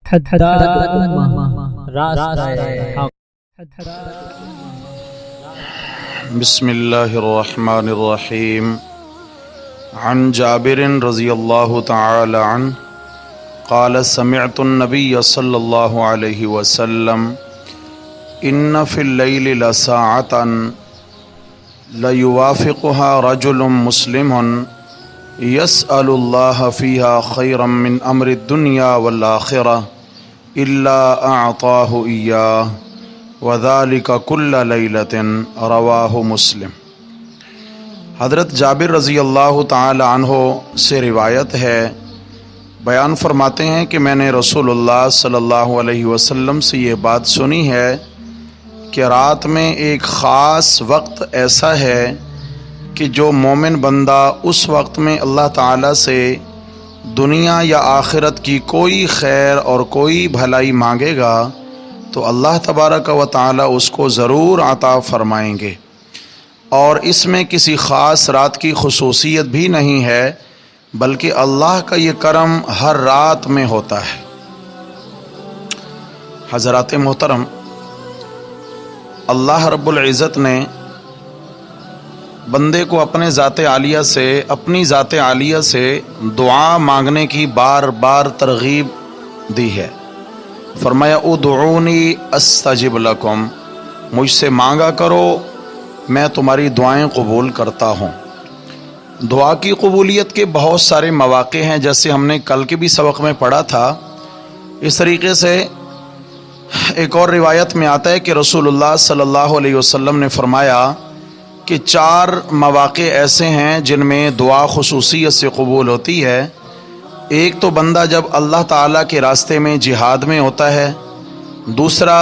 بسم اللہ الرحمن الرحیم عن جابر رضی اللہ تعالی عنہ قال سمعت النبی صلی اللہ علیہ وسلم ان فی اللیل لساعة لیوافقها رجل مسلم یسأل اللہ فیہا خیرا من امر الدنیا والآخرہ الا اعطاہ ایاہ وذالک کل لیلۃ رواہ مسلم۔ حضرت جابر رضی اللہ تعالی عنہ سے روایت ہے، بیان فرماتے ہیں کہ میں نے رسول اللہ صلی اللہ علیہ وسلم سے یہ بات سنی ہے کہ رات میں ایک خاص وقت ایسا ہے کہ جو مومن بندہ اس وقت میں اللہ تعالیٰ سے دنیا یا آخرت کی کوئی خیر اور کوئی بھلائی مانگے گا تو اللہ تبارک و تعالیٰ اس کو ضرور عطا فرمائیں گے، اور اس میں کسی خاص رات کی خصوصیت بھی نہیں ہے، بلکہ اللہ کا یہ کرم ہر رات میں ہوتا ہے۔ حضرات محترم، اللہ رب العزت نے بندے کو اپنے ذات عالیہ سے، اپنی ذات عالیہ سے دعا مانگنے کی بار بار ترغیب دی ہے۔ فرمایا ادعونی استجب لکم، مجھ سے مانگا کرو، میں تمہاری دعائیں قبول کرتا ہوں۔ دعا کی قبولیت کے بہت سارے مواقع ہیں، جیسے ہم نے کل کے بھی سبق میں پڑھا تھا۔ اس طریقے سے ایک اور روایت میں آتا ہے کہ رسول اللہ صلی اللہ علیہ وسلم نے فرمایا کہ 4 مواقع ایسے ہیں جن میں دعا خصوصیت سے قبول ہوتی ہے۔ ایک تو بندہ جب اللہ تعالیٰ کے راستے میں جہاد میں ہوتا ہے، دوسرا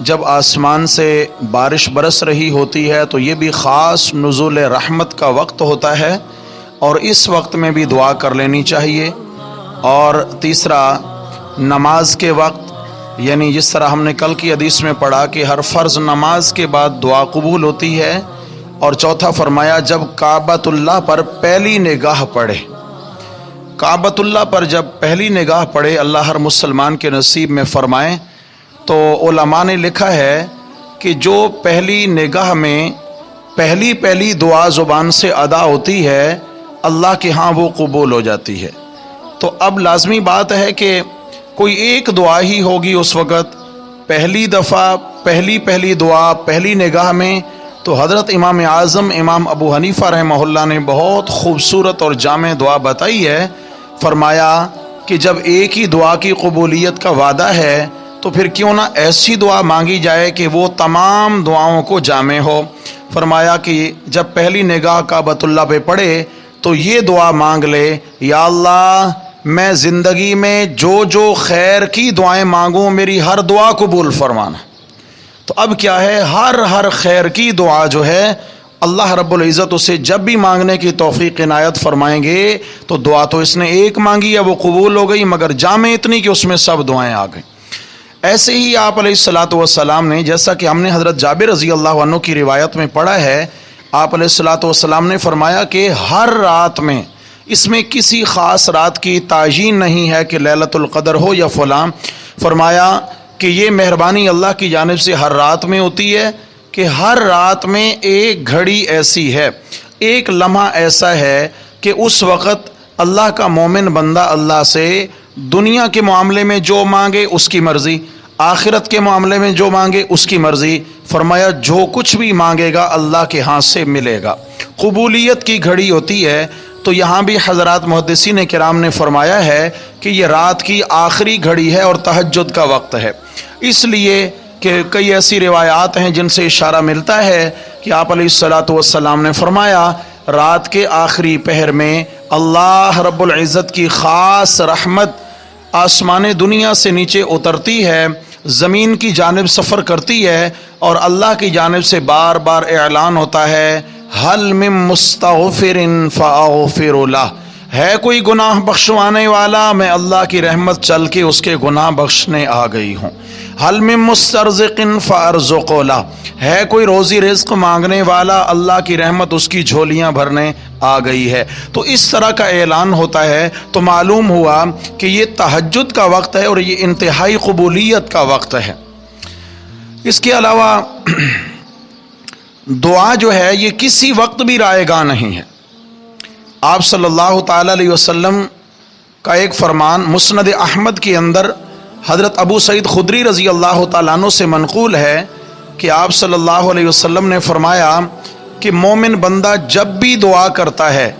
جب آسمان سے بارش برس رہی ہوتی ہے تو یہ بھی خاص نزول رحمت کا وقت ہوتا ہے، اور اس وقت میں بھی دعا کر لینی چاہیے، اور تیسرا نماز کے وقت، یعنی جس طرح ہم نے کل کی حدیث میں پڑھا کہ ہر فرض نماز کے بعد دعا قبول ہوتی ہے، اور چوتھا فرمایا جب کعبۃ اللہ پر پہلی نگاہ پڑے، کعبۃ اللہ پر جب پہلی نگاہ پڑے، اللہ ہر مسلمان کے نصیب میں فرمائے۔ تو علماء نے لکھا ہے کہ جو پہلی نگاہ میں پہلی دعا زبان سے ادا ہوتی ہے، اللہ کے ہاں وہ قبول ہو جاتی ہے۔ تو اب لازمی بات ہے کہ کوئی ایک دعا ہی ہوگی اس وقت، پہلی دفعہ پہلی دعا پہلی نگاہ میں۔ تو حضرت امام اعظم امام ابو حنیفہ رحمہ اللہ نے بہت خوبصورت اور جامع دعا بتائی ہے۔ فرمایا کہ جب ایک ہی دعا کی قبولیت کا وعدہ ہے تو پھر کیوں نہ ایسی دعا مانگی جائے کہ وہ تمام دعاؤں کو جامع ہو۔ فرمایا کہ جب پہلی نگاہ کعبۃ اللہ پہ پڑے تو یہ دعا مانگ لے، یا اللہ میں زندگی میں جو خیر کی دعائیں مانگوں میری ہر دعا قبول فرمانا۔ تو اب کیا ہے، ہر خیر کی دعا جو ہے اللہ رب العزت اسے جب بھی مانگنے کی توفیق عنایت فرمائیں گے۔ تو دعا تو اس نے ایک مانگی ہے وہ قبول ہو گئی، مگر جامع اتنی کہ اس میں سب دعائیں آ گئیں۔ ایسے ہی آپ علیہ الصلاۃ والسلام نے، جیسا کہ ہم نے حضرت جابر رضی اللہ عنہ کی روایت میں پڑھا ہے، آپ علیہ الصلاۃ والسلام نے فرمایا کہ ہر رات میں، اس میں کسی خاص رات کی تعیین نہیں ہے کہ لیلۃ القدر ہو یا فلاں، فرمایا کہ یہ مہربانی اللہ کی جانب سے ہر رات میں ہوتی ہے کہ ہر رات میں ایک گھڑی ایسی ہے، ایک لمحہ ایسا ہے کہ اس وقت اللہ کا مومن بندہ اللہ سے دنیا کے معاملے میں جو مانگے اس کی مرضی، آخرت کے معاملے میں جو مانگے اس کی مرضی۔ فرمایا جو کچھ بھی مانگے گا اللہ کے ہاں سے ملے گا، قبولیت کی گھڑی ہوتی ہے۔ تو یہاں بھی حضرات محدثین کرام نے فرمایا ہے کہ یہ رات کی آخری گھڑی ہے اور تہجد کا وقت ہے، اس لیے کہ کئی ایسی روایات ہیں جن سے اشارہ ملتا ہے کہ آپ علیہ الصلاۃ والسلام نے فرمایا رات کے آخری پہر میں اللہ رب العزت کی خاص رحمت آسمان دنیا سے نیچے اترتی ہے، زمین کی جانب سفر کرتی ہے، اور اللہ کی جانب سے بار بار اعلان ہوتا ہے حل من مستغفر فاغفر لہ، ہے کوئی گناہ بخشوانے والا؟ میں اللہ کی رحمت چل کے اس کے گناہ بخشنے آ گئی ہوں۔ حل من مسترزق فارزق لہ، ہے کوئی روزی رزق مانگنے والا؟ اللہ کی رحمت اس کی جھولیاں بھرنے آ گئی ہے۔ تو اس طرح کا اعلان ہوتا ہے تو معلوم ہوا کہ یہ تہجد کا وقت ہے اور یہ انتہائی قبولیت کا وقت ہے۔ اس کے علاوہ دعا جو ہے یہ کسی وقت بھی رائے گاہ نہیں ہے۔ آپ صلی اللہ تعالی علیہ وسلم کا ایک فرمان مسند احمد کے اندر حضرت ابو سعید خدری رضی اللہ تعالیٰ عنہ سے منقول ہے کہ آپ صلی اللہ علیہ وسلم نے فرمایا کہ مومن بندہ جب بھی دعا کرتا ہے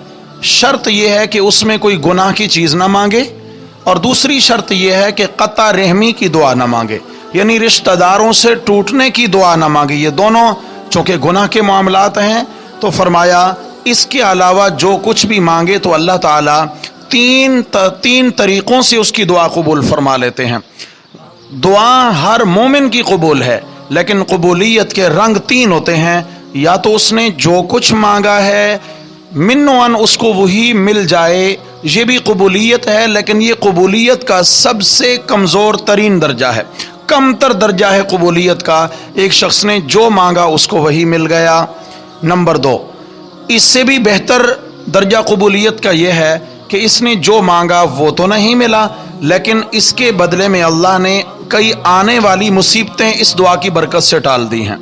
شرط یہ ہے کہ اس میں کوئی گناہ کی چیز نہ مانگے، اور دوسری شرط یہ ہے کہ قطع رحمی کی دعا نہ مانگے، یعنی رشتہ داروں سے ٹوٹنے کی دعا نہ مانگے۔ یہ دونوں چونکہ گناہ کے معاملات ہیں، تو فرمایا اس کے علاوہ جو کچھ بھی مانگے تو اللہ تعالیٰ تین طریقوں سے اس کی دعا قبول فرما لیتے ہیں۔ دعا ہر مومن کی قبول ہے، لیکن قبولیت کے رنگ تین ہوتے ہیں۔ یا تو اس نے جو کچھ مانگا ہے منوان اس کو وہی مل جائے، یہ بھی قبولیت ہے، لیکن یہ قبولیت کا سب سے کمزور ترین درجہ ہے، کم تر درجہ ہے قبولیت کا۔ ایک شخص نے جو مانگا اس کو وہی مل گیا۔ نمبر دو، اس سے بھی بہتر درجہ قبولیت کا یہ ہے کہ اس نے جو مانگا وہ تو نہیں ملا، لیکن اس کے بدلے میں اللہ نے کئی آنے والی مصیبتیں اس دعا کی برکت سے ٹال دی ہیں۔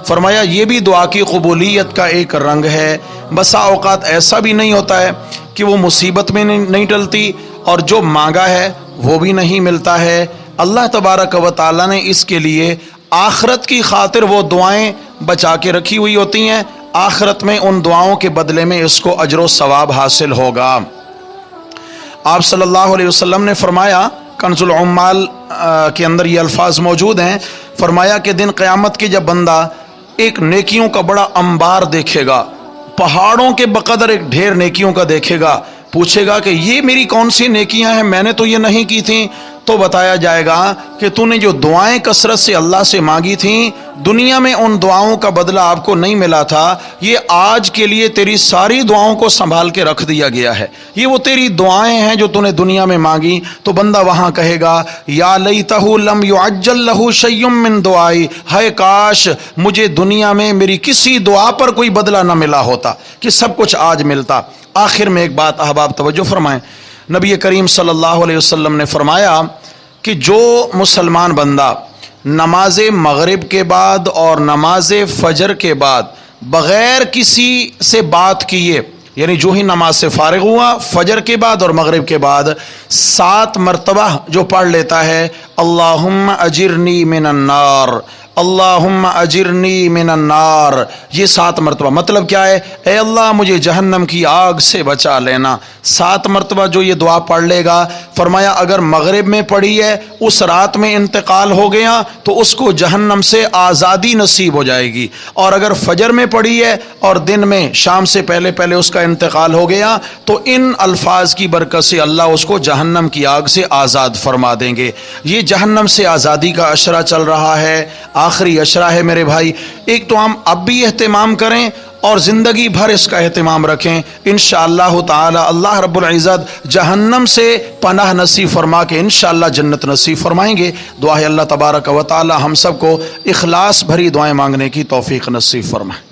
فرمایا یہ بھی دعا کی قبولیت کا ایک رنگ ہے۔ بسا اوقات ایسا بھی نہیں ہوتا ہے کہ وہ مصیبت میں نہیں ٹلتی اور جو مانگا ہے وہ بھی نہیں ملتا ہے۔ اللہ تبارک و تعالیٰ نے اس کے لیے آخرت کی خاطر وہ دعائیں بچا کے رکھی ہوئی ہوتی ہیں، آخرت میں ان دعاؤں کے بدلے میں اس کو اجر و ثواب حاصل ہوگا۔ آپ صلی اللہ علیہ وسلم نے فرمایا، کنز العمال کے اندر یہ الفاظ موجود ہیں، فرمایا کہ دن قیامت کے جب بندہ ایک نیکیوں کا بڑا انبار دیکھے گا، پہاڑوں کے بقدر ایک ڈھیر نیکیوں کا دیکھے گا، پوچھے گا کہ یہ میری کون سی نیکیاں ہیں، میں نے تو یہ نہیں کی تھیں، تو بتایا جائے گا کہ تو نے جو دعائیں کثرت سے اللہ سے مانگی تھیں، دنیا میں ان دعاؤں کا بدلہ آپ کو نہیں ملا تھا، یہ آج کے لیے تیری ساری دعاؤں کو سنبھال کے رکھ دیا گیا ہے، یہ وہ تیری دعائیں ہیں جو تو نے دنیا میں مانگی۔ تو بندہ وہاں کہے گا یا لیتہ لم یعجل لہ شیء من دعائی، ہائے کاش مجھے دنیا میں میری کسی دعا پر کوئی بدلہ نہ ملا ہوتا، کہ سب کچھ آج ملتا۔ آخر میں ایک بات احباب توجہ فرمائیں، نبی کریم صلی اللہ علیہ وسلم نے فرمایا کہ جو مسلمان بندہ نماز مغرب کے بعد اور نماز فجر کے بعد بغیر کسی سے بات کیے، یعنی جو ہی نماز سے فارغ ہوا فجر کے بعد اور مغرب کے بعد 7 مرتبہ جو پڑھ لیتا ہے اللہم اجرنی من النار، اللہم اجرنی من النار، یہ 7 مرتبہ، مطلب کیا ہے؟ اے اللہ مجھے جہنم کی آگ سے بچا لینا۔ 7 مرتبہ جو یہ دعا پڑھ لے گا، فرمایا اگر مغرب میں پڑھی ہے اس رات میں انتقال ہو گیا تو اس کو جہنم سے آزادی نصیب ہو جائے گی، اور اگر فجر میں پڑھی ہے اور دن میں شام سے پہلے پہلے اس کا انتقال ہو گیا تو ان الفاظ کی برکت سے اللہ اس کو جہنم کی آگ سے آزاد فرما دیں گے۔ یہ جہنم سے آزادی کا عشرہ چل رہا ہے، آخری عشرہ ہے میرے بھائی، ایک تو ہم اب بھی اہتمام کریں اور زندگی بھر اس کا اہتمام رکھیں، انشاءاللہ تعالی اللہ رب العزت جہنم سے پناہ نصیب فرما کے انشاءاللہ جنت نصیب فرمائیں گے۔ دعا ہے اللہ تبارک و تعالی ہم سب کو اخلاص بھری دعائیں مانگنے کی توفیق نصیب فرمائے۔